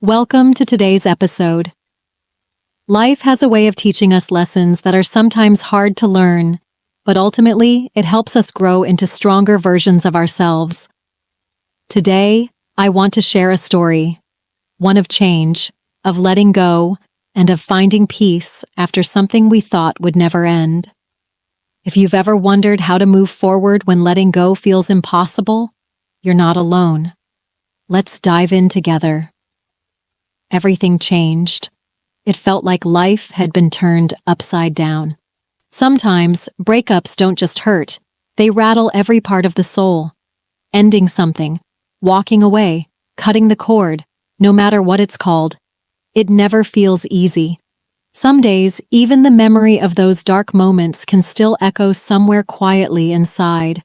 Welcome to today's episode. Life has a way of teaching us lessons that are sometimes hard to learn, but ultimately it helps us grow into stronger versions of ourselves. Today, I want to share a story, one of change, of letting go, and of finding peace after something we thought would never end. If you've ever wondered how to move forward when letting go feels impossible, you're not alone. Let's dive in together. Everything changed. It felt like life had been turned upside down. Sometimes, breakups don't just hurt, they rattle every part of the soul. Ending something, walking away, cutting the cord, no matter what it's called. It never feels easy. Some days, even the memory of those dark moments can still echo somewhere quietly inside.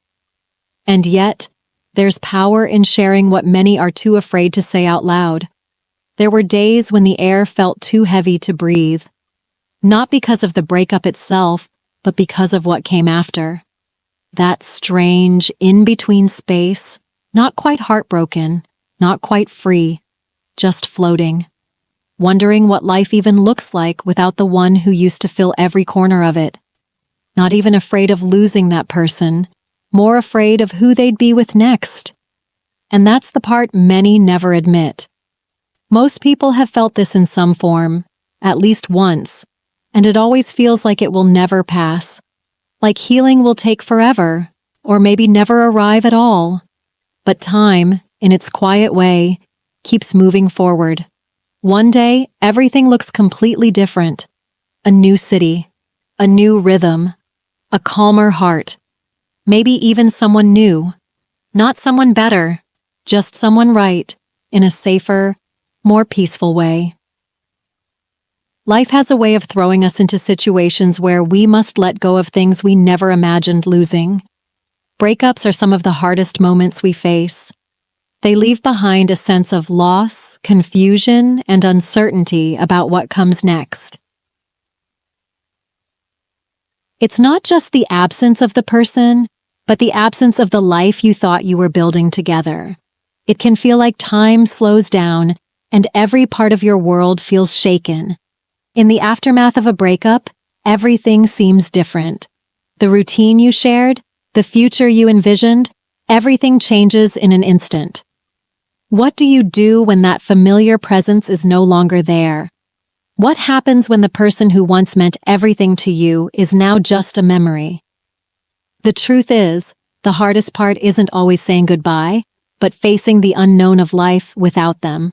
And yet, there's power in sharing what many are too afraid to say out loud. There were days when the air felt too heavy to breathe. Not because of the breakup itself, but because of what came after. That strange, in-between space, not quite heartbroken, not quite free, just floating. Wondering what life even looks like without the one who used to fill every corner of it. Not even afraid of losing that person, more afraid of who they'd be with next. And that's the part many never admit. Most people have felt this in some form, at least once, and it always feels like it will never pass. Like healing will take forever, or maybe never arrive at all. But time, in its quiet way, keeps moving forward. One day, everything looks completely different. A new city, a new rhythm, a calmer heart. Maybe even someone new. Not someone better, just someone right, in a safer, more peaceful way. Life has a way of throwing us into situations where we must let go of things we never imagined losing. Breakups are some of the hardest moments we face. They leave behind a sense of loss, confusion, and uncertainty about what comes next. It's not just the absence of the person, but the absence of the life you thought you were building together. It can feel like time slows down and every part of your world feels shaken. In the aftermath of a breakup, everything seems different. The routine you shared, the future you envisioned, everything changes in an instant. What do you do when that familiar presence is no longer there? What happens when the person who once meant everything to you is now just a memory? The truth is, the hardest part isn't always saying goodbye, but facing the unknown of life without them.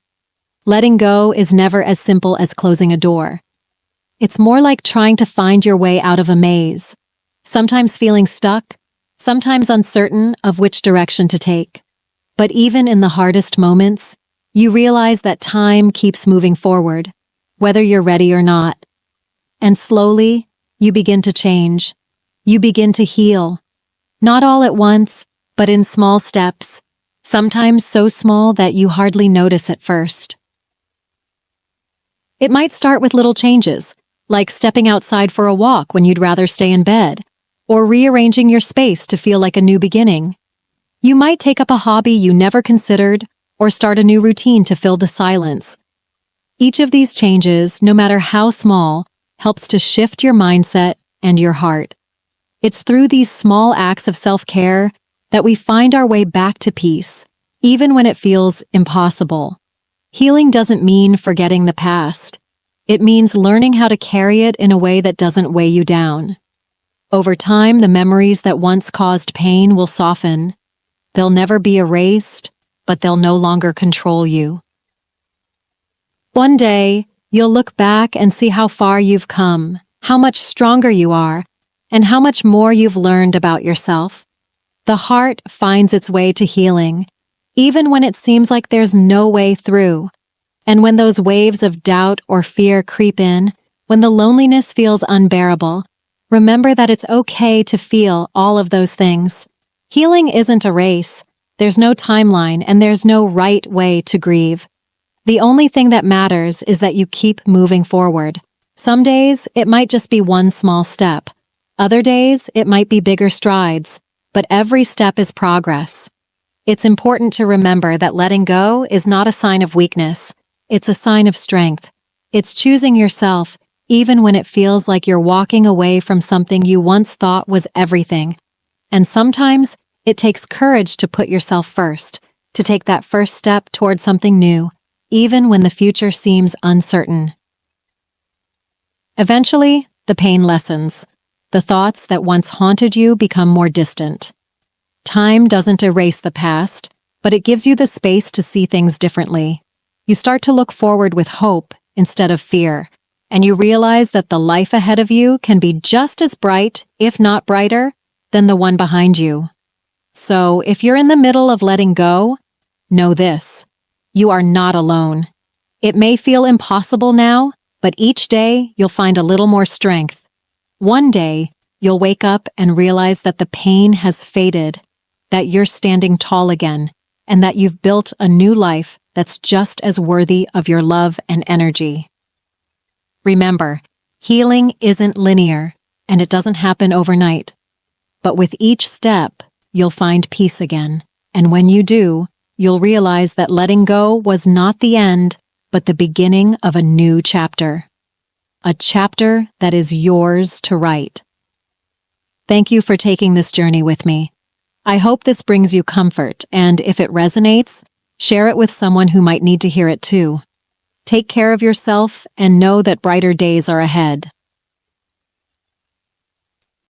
Letting go is never as simple as closing a door. It's more like trying to find your way out of a maze, sometimes feeling stuck, sometimes uncertain of which direction to take. But even in the hardest moments, you realize that time keeps moving forward, whether you're ready or not. And slowly, you begin to change. You begin to heal. Not all at once, but in small steps, sometimes so small that you hardly notice at first. It might start with little changes, like stepping outside for a walk when you'd rather stay in bed, or rearranging your space to feel like a new beginning. You might take up a hobby you never considered, or start a new routine to fill the silence. Each of these changes, no matter how small, helps to shift your mindset and your heart. It's through these small acts of self-care that we find our way back to peace, even when it feels impossible. Healing doesn't mean forgetting the past. It means learning how to carry it in a way that doesn't weigh you down. Over time, the memories that once caused pain will soften. They'll never be erased, but they'll no longer control you. One day, you'll look back and see how far you've come, how much stronger you are, and how much more you've learned about yourself. The heart finds its way to healing, even when it seems like there's no way through. And when those waves of doubt or fear creep in, when the loneliness feels unbearable, remember that it's okay to feel all of those things. Healing isn't a race. There's no timeline and there's no right way to grieve. The only thing that matters is that you keep moving forward. Some days, it might just be one small step. Other days, it might be bigger strides. But every step is progress. It's important to remember that letting go is not a sign of weakness. it's a sign of strength. It's choosing yourself, even when it feels like you're walking away from something you once thought was everything. And sometimes, it takes courage to put yourself first, to take that first step toward something new, even when the future seems uncertain. Eventually, the pain lessens. The thoughts that once haunted you become more distant. Time doesn't erase the past, but it gives you the space to see things differently. You start to look forward with hope instead of fear, and you realize that the life ahead of you can be just as bright, if not brighter, than the one behind you. So, if you're in the middle of letting go, know this: you are not alone. It may feel impossible now, but each day you'll find a little more strength. One day, you'll wake up and realize that the pain has faded, that you're standing tall again, and that you've built a new life that's just as worthy of your love and energy. Remember, healing isn't linear, and it doesn't happen overnight. But with each step, you'll find peace again, and when you do, you'll realize that letting go was not the end, but the beginning of a new chapter. A chapter that is yours to write. Thank you for taking this journey with me. I hope this brings you comfort, and if it resonates, share it with someone who might need to hear it too. Take care of yourself and know that brighter days are ahead.